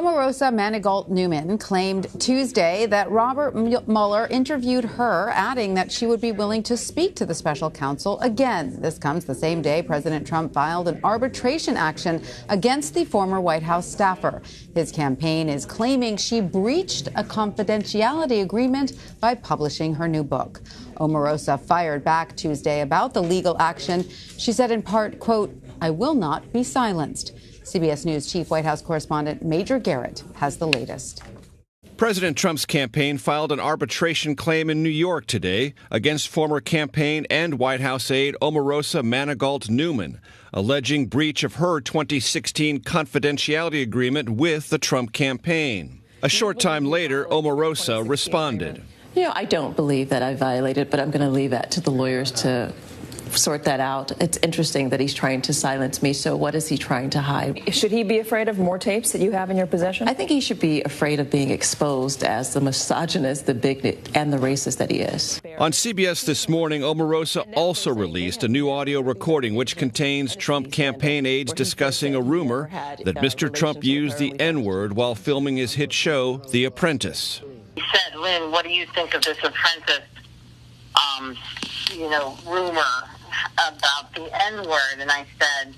Omarosa Manigault-Newman claimed Tuesday that Robert Mueller interviewed her, adding that she would be willing to speak to the special counsel again. This comes the same day President Trump filed an arbitration action against the former White House staffer. His campaign is claiming she breached a confidentiality agreement by publishing her new book. Omarosa fired back Tuesday about the legal action. She said in part, quote, "I will not be silenced." CBS News Chief White House correspondent Major Garrett has the latest. President Trump's campaign filed an arbitration claim in New York today against former campaign and White House aide Omarosa Manigault-Newman, alleging breach of her 2016 confidentiality agreement with the Trump campaign. A short time later, Omarosa responded. I don't believe that I violated, but I'm going to leave that to the lawyers to sort that out. It's interesting that he's trying to silence me, so what is he trying to hide? Should he be afraid of more tapes that you have in your possession? I think he should be afraid of being exposed as the misogynist, the bigot, and the racist that he is. On CBS this morning, Omarosa also released a new audio recording which contains Trump campaign aides discussing a rumor that Mr. Trump used the N-word while filming his hit show, The Apprentice. He said, "Lynn, what do you think of this Apprentice, rumor about the N-word?" And I said,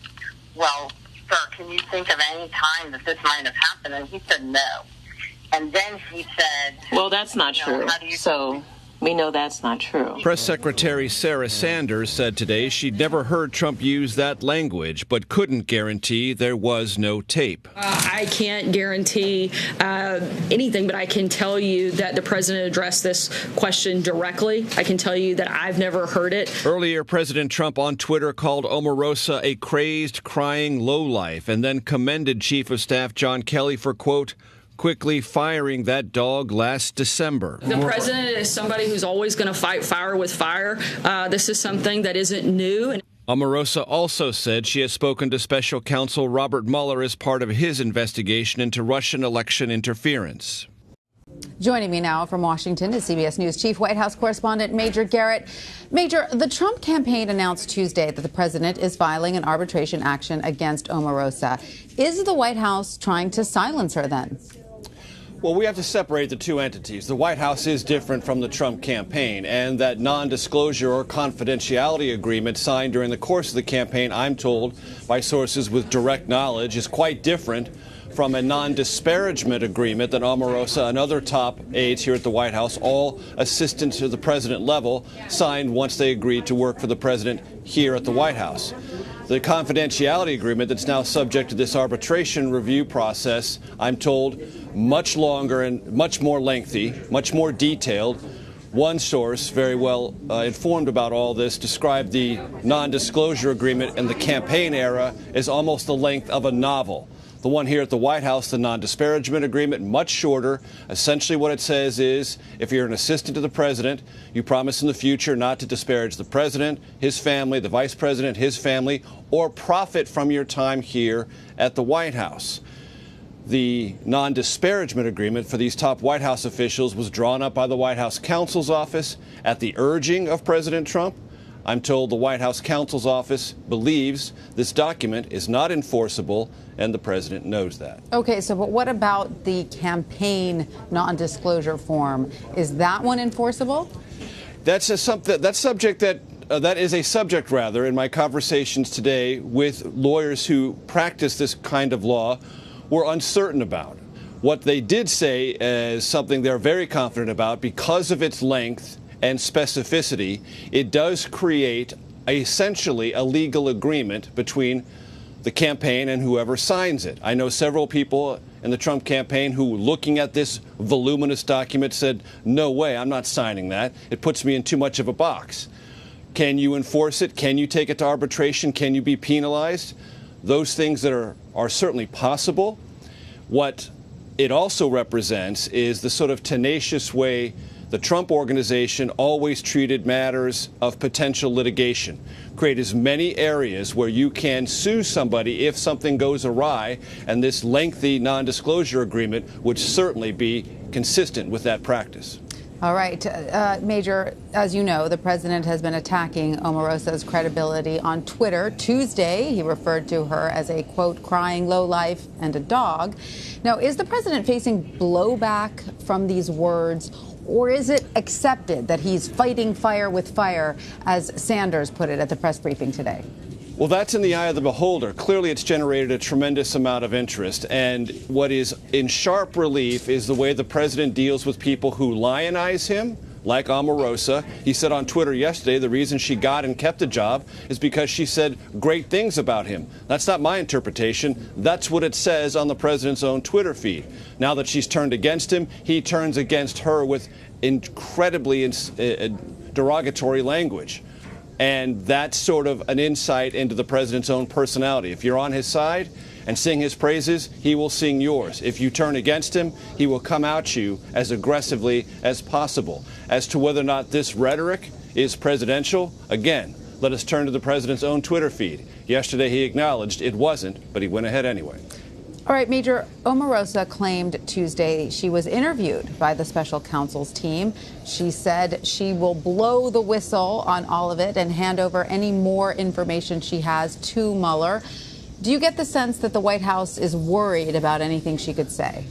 "Well, sir, can you think of any time that this might have happened?" And he said, "No." And then he said, "Well, that's not true." So we know that's not true. Press Secretary Sarah Sanders said today she'd never heard Trump use that language, but couldn't guarantee there was no tape. I can't guarantee anything, but I can tell you that the president addressed this question directly. I can tell you that I've never heard it. Earlier, President Trump on Twitter called Omarosa a crazed, crying lowlife and then commended Chief of Staff John Kelly for, quote, quickly firing that dog last December. The president is somebody who's always going to fight fire with fire. This is something that isn't new. Omarosa also said she has spoken to special counsel Robert Mueller as part of his investigation into Russian election interference. Joining me now from Washington is CBS News Chief White House correspondent Major Garrett. Major, the Trump campaign announced Tuesday that the president is filing an arbitration action against Omarosa. Is the White House trying to silence her then? Well, we have to separate the two entities. The White House is different from the Trump campaign, and that non-disclosure or confidentiality agreement signed during the course of the campaign, I'm told by sources with direct knowledge, is quite different from a non-disparagement agreement that Omarosa and other top aides here at the White House, all assistants to the president level, signed once they agreed to work for the president here at the White House. The confidentiality agreement that's now subject to this arbitration review process, I'm told, much longer and much more lengthy, much more detailed. One source, very well informed about all this, described the non-disclosure agreement in the campaign era as almost the length of a novel. The one here at the White House, the non-disparagement agreement, much shorter. Essentially what it says is, if you're an assistant to the president, you promise in the future not to disparage the president, his family, the vice president, his family, or profit from your time here at the White House. The non-disparagement agreement for these top White House officials was drawn up by the White House counsel's office at the urging of President Trump. I'm told the White House counsel's office believes this document is not enforceable, and the president knows that. Okay, so but what about the campaign non-disclosure form? Is that one enforceable? That is a subject in my conversations today with lawyers who practice this kind of law were uncertain about. What they did say is something they're very confident about because of its length and specificity. It does create essentially a legal agreement between the campaign and whoever signs it. I know several people in the Trump campaign who, looking at this voluminous document, said, "No way, I'm not signing that. It puts me in too much of a box." Can you enforce it? Can you take it to arbitration? Can you be penalized? Those things that are certainly possible. What it also represents is the sort of tenacious way the Trump organization always treated matters of potential litigation. Create as many areas where you can sue somebody if something goes awry, and this lengthy non-disclosure agreement would certainly be consistent with that practice. All right, Major, as you know, the president has been attacking Omarosa's credibility on Twitter. Tuesday, he referred to her as a, quote, crying lowlife and a dog. Now, is the president facing blowback from these words, or is it accepted that he's fighting fire with fire, as Sanders put it at the press briefing today? Well, that's in the eye of the beholder. Clearly, it's generated a tremendous amount of interest. And what is in sharp relief is the way the president deals with people who lionize him, like Omarosa. He said on Twitter yesterday the reason she got and kept the job is because she said great things about him. That's not my interpretation. That's what it says on the president's own Twitter feed. Now that she's turned against him, he turns against her with incredibly derogatory language. And that's sort of an insight into the president's own personality. If you're on his side and sing his praises, he will sing yours. If you turn against him, he will come at you as aggressively as possible. As to whether or not this rhetoric is presidential, again, let us turn to the president's own Twitter feed. Yesterday he acknowledged it wasn't, but he went ahead anyway. All right, Major, Omarosa claimed Tuesday she was interviewed by the special counsel's team. She said she will blow the whistle on all of it and hand over any more information she has to Mueller. Do you get the sense that the White House is worried about anything she could say?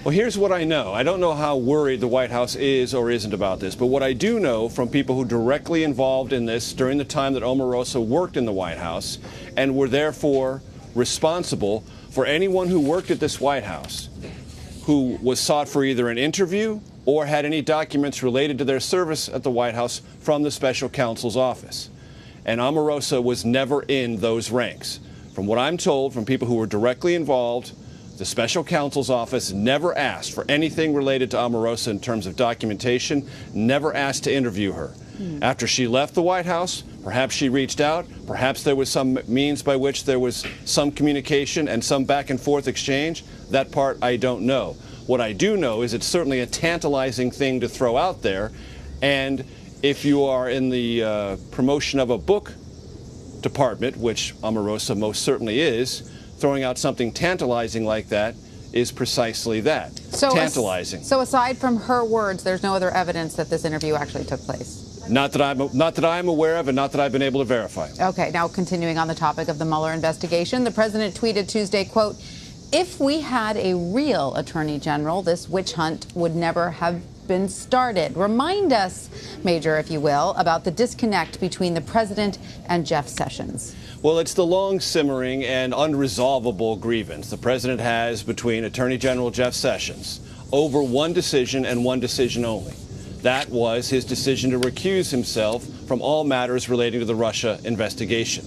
Well, here's what I know. I don't know how worried the White House is or isn't about this, but what I do know from people who directly involved in this during the time that Omarosa worked in the White House and were therefore responsible for anyone who worked at this White House who was sought for either an interview or had any documents related to their service at the White House from the special counsel's office. And Omarosa was never in those ranks. From what I'm told from people who were directly involved, the special counsel's office never asked for anything related to Omarosa in terms of documentation, never asked to interview her. After she left the White House, perhaps she reached out, perhaps there was some means by which there was some communication and some back and forth exchange. That part I don't know. What I do know is it's certainly a tantalizing thing to throw out there, and if you are in the promotion of a book department, which Omarosa most certainly is, throwing out something tantalizing like that is precisely that, tantalizing. So aside from her words, there's no other evidence that this interview actually took place? Not that I'm aware of and not that I've been able to verify. Okay, now continuing on the topic of the Mueller investigation, the president tweeted Tuesday, quote, if we had a real attorney general, this witch hunt would never have been started. Remind us, Major, if you will, about the disconnect between the president and Jeff Sessions. Well, it's the long simmering and unresolvable grievance the president has between Attorney General Jeff Sessions over one decision and one decision only. That was his decision to recuse himself from all matters relating to the Russia investigation.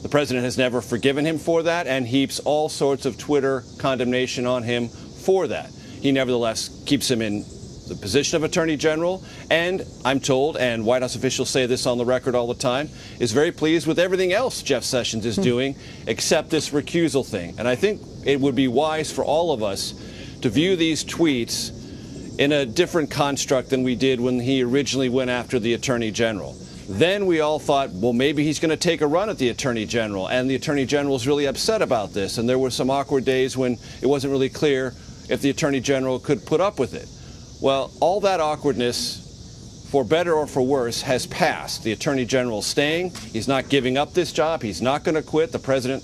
The president has never forgiven him for that and heaps all sorts of Twitter condemnation on him for that. He nevertheless keeps him in the position of Attorney General, and I'm told, and White House officials say this on the record all the time, is very pleased with everything else Jeff Sessions is doing except this recusal thing. And I think it would be wise for all of us to view these tweets in a different construct than we did when he originally went after the Attorney General. Then we all thought, well, maybe he's going to take a run at the Attorney General, and the Attorney General is really upset about this, and there were some awkward days when it wasn't really clear if the Attorney General could put up with it. Well, all that awkwardness, for better or for worse, has passed. The Attorney General's staying. He's not giving up this job. He's not going to quit. The president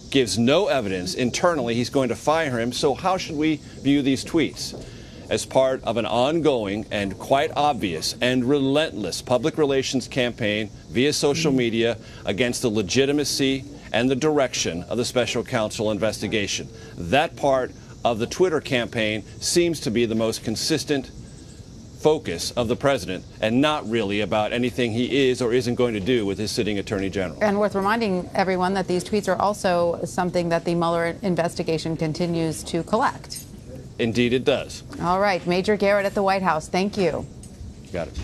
gives no evidence internally he's going to fire him. So how should we view these tweets? As part of an ongoing and quite obvious and relentless public relations campaign via social media against the legitimacy and the direction of the special counsel investigation. That part of the Twitter campaign seems to be the most consistent focus of the president and not really about anything he is or isn't going to do with his sitting Attorney General. And worth reminding everyone that these tweets are also something that the Mueller investigation continues to collect. Indeed it does. All right, Major Garrett at the White House, thank you. Got it.